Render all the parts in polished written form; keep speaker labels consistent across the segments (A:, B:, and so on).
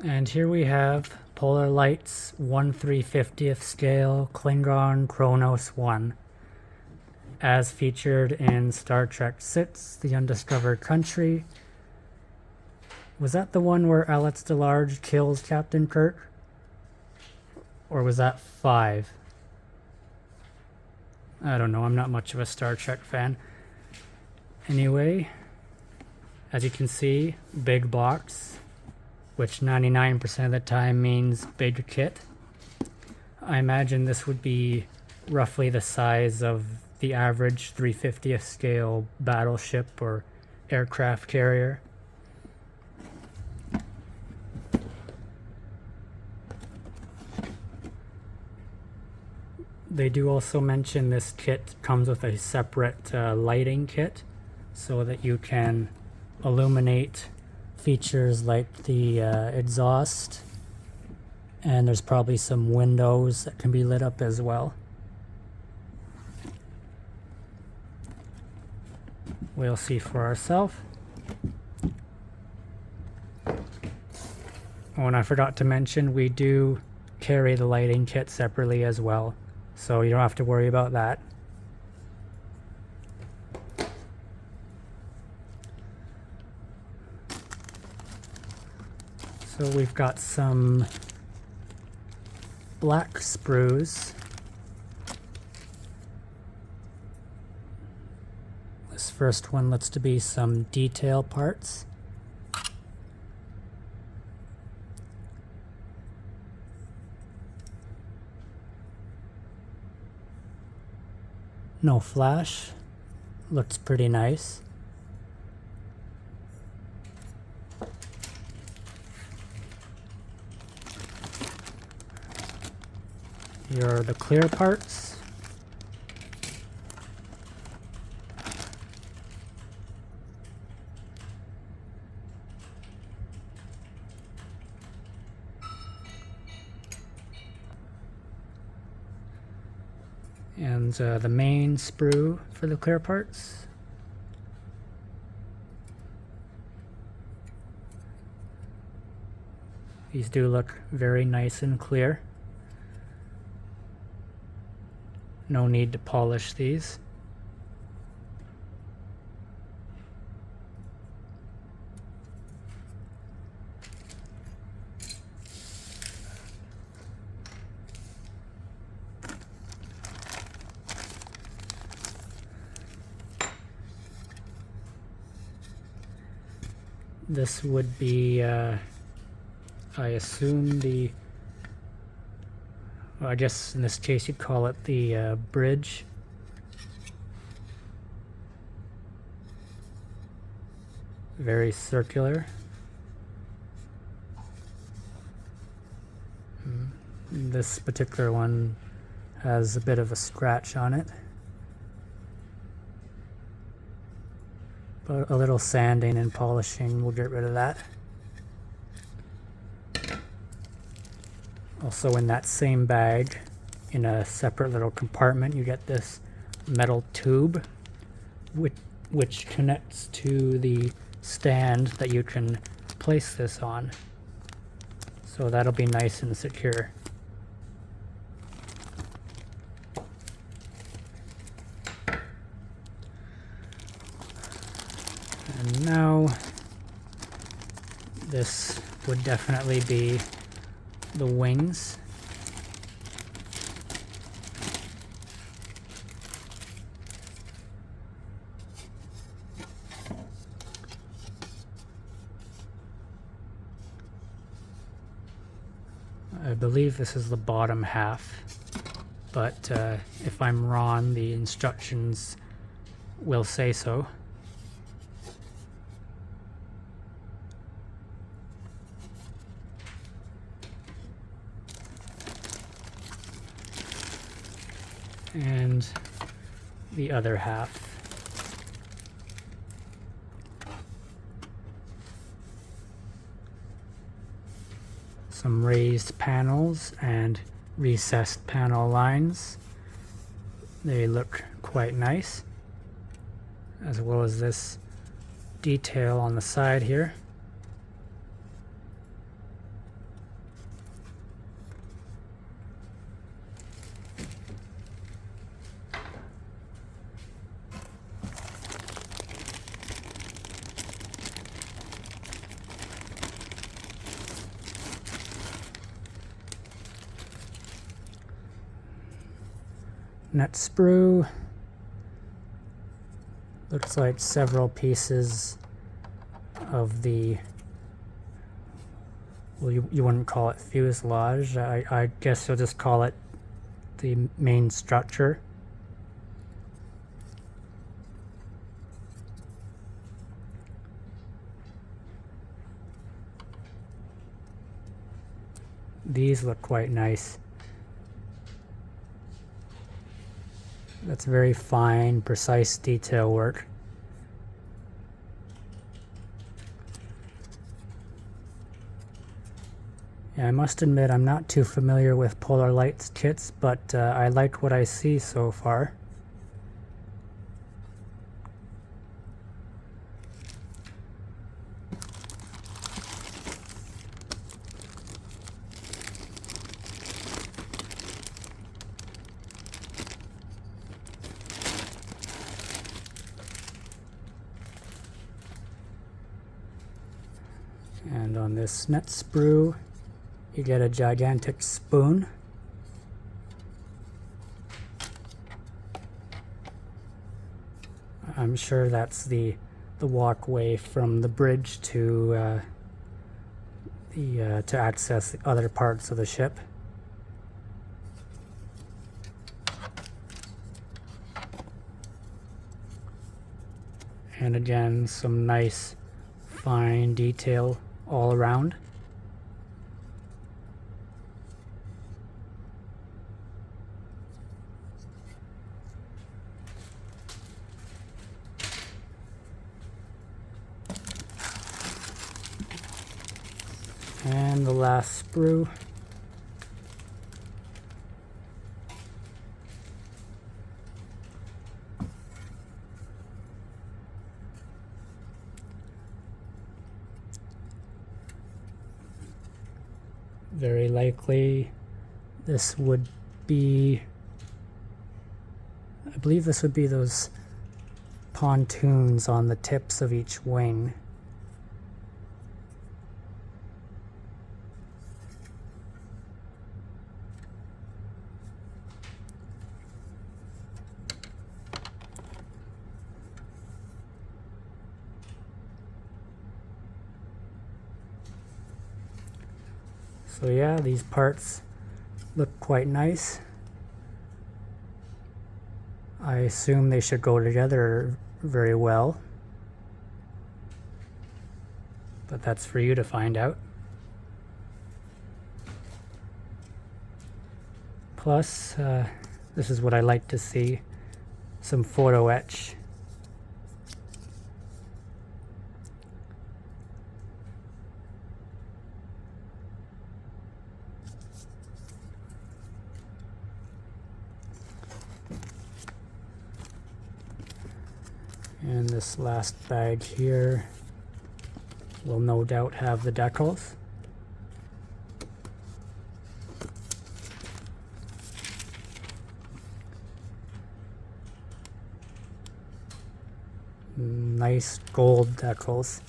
A: And here we have Polar Lights 1/350th scale Klingon Kronos 1, as featured in Star Trek VI, The Undiscovered Country. Was that the one where Alex DeLarge kills Captain Kirk? Or was that 5? I don't know, I'm not much of a Star Trek fan. Anyway, as you can see, big box, which 99% of the time means big kit. I imagine this would be roughly the size of the average 350th scale battleship or aircraft carrier. They do also mention this kit comes with a separate lighting kit so that you can illuminate features like the exhaust, and there's probably some windows that can be lit up as well. We'll see for ourselves. Oh, and I forgot to mention, we do carry the lighting kit separately as well, so you don't have to worry about that. So we've got some black sprues. This first one looks to be some detail parts. No flash. Looks pretty nice. Here are the clear parts. And the main sprue for the clear parts. These do look very nice and clear. No need to polish these. This would be, I assume I guess in this case you'd call it the bridge. Very circular. This particular one has a bit of a scratch on it, but a little sanding and polishing will get rid of that. Also, in that same bag, in a separate little compartment, you get this metal tube which connects to the stand that you can place this on. So that'll be nice and secure. And now, this would definitely be the wings. I believe this is the bottom half, but if I'm wrong, the instructions will say so. And the other half. Some raised panels and recessed panel lines. They look quite nice, as well as this detail on the side here. nut sprue. Looks like several pieces of the, well, you wouldn't call it fuselage. I guess you'll just call it the main structure. These look quite nice. That's very fine, precise detail work. Yeah, I must admit I'm not too familiar with Polar Lights kits, but I like what I see so far. And on this nut sprue, you get a gigantic spoon. I'm sure that's the walkway from the bridge to to access the other parts of the ship. And again, some nice fine detail all around. And the last sprue. Very likely this would be, I believe this would be those pontoons on the tips of each wing. So yeah, these parts look quite nice. I assume they should go together very well, but that's for you to find out. Plus, this is what I like to see, some photo etch. And this last bag here will no doubt have the decals. Nice gold decals.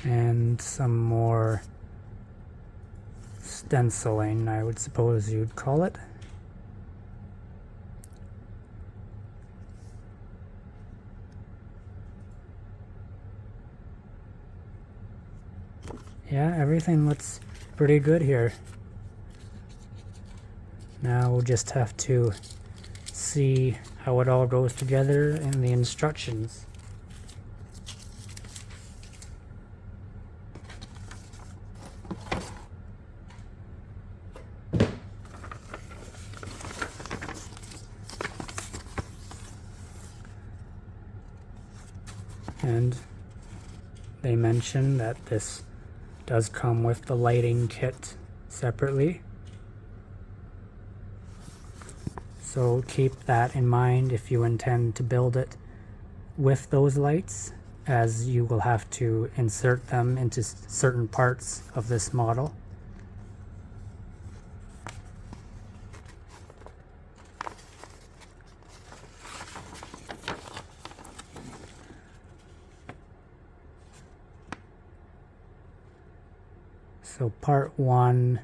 A: And some more stenciling, I would suppose you'd call it. Yeah, everything looks pretty good here. Now we'll just have to see how it all goes together in the instructions. And they mention that this does come with the lighting kit separately. So keep that in mind if you intend to build it with those lights, as you will have to insert them into certain parts of this model. So part 1,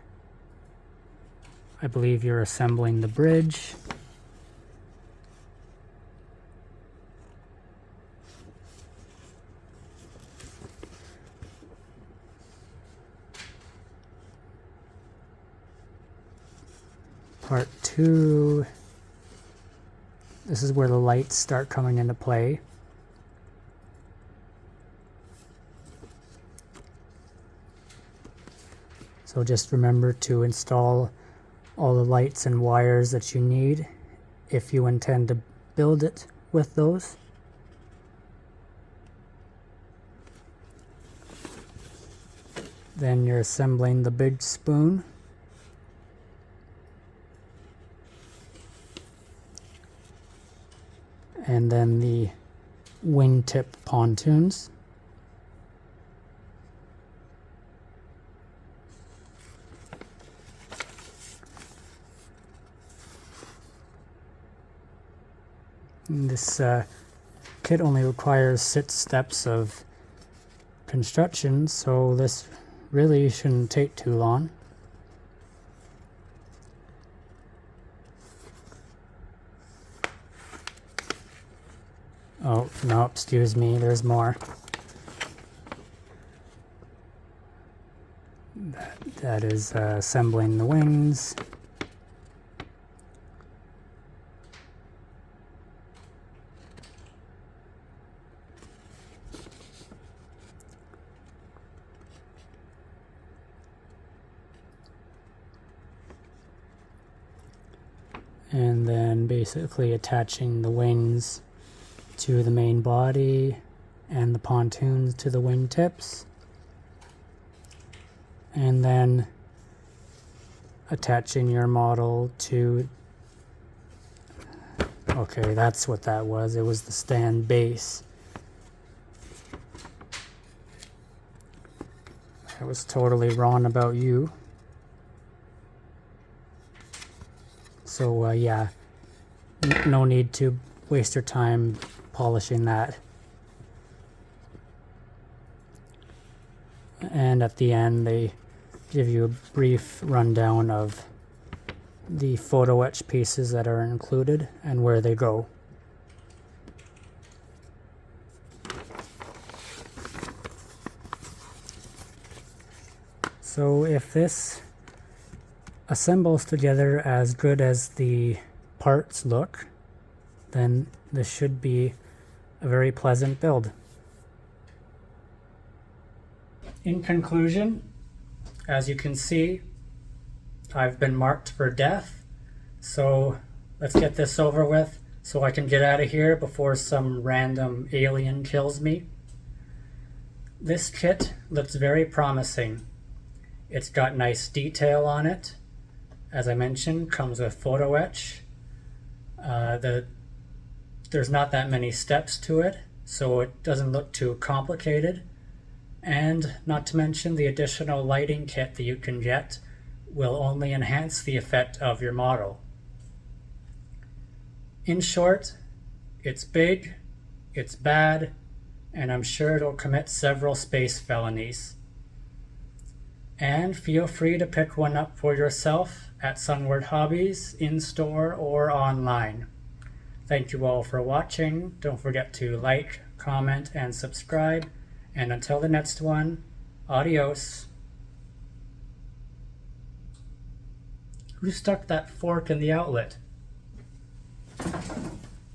A: I believe you're assembling the bridge. Part 2, this is where the lights start coming into play. So just remember to install all the lights and wires that you need if you intend to build it with those. Then you're assembling the big spoon. And then the wingtip pontoons. And this kit only requires 6 steps of construction, so this really shouldn't take too long. Oh, no, excuse me, there's more. That is assembling the wings. And then basically attaching the wings to the main body and the pontoons to the wingtips, and then attaching your model to, okay, that's what that was. It was the stand base. I was totally wrong about you. So yeah, no need to waste your time polishing that. And at the end they give you a brief rundown of the photo etch pieces that are included and where they go. So if this assembles together as good as the parts look, then this should be a very pleasant build. In conclusion, as you can see, I've been marked for death, so let's get this over with so I can get out of here before some random alien kills me. This kit looks very promising. It's got nice detail on it. As I mentioned, comes with photo etch. There's not that many steps to it, so it doesn't look too complicated. And not to mention, the additional lighting kit that you can get will only enhance the effect of your model. In short, it's big, it's bad, and I'm sure it'll commit several space felonies. And feel free to pick one up for yourself at Sunward Hobbies, in-store or online. Thank you all for watching. Don't forget to like, comment, and subscribe. And until the next one, adios. Who stuck that fork in the outlet?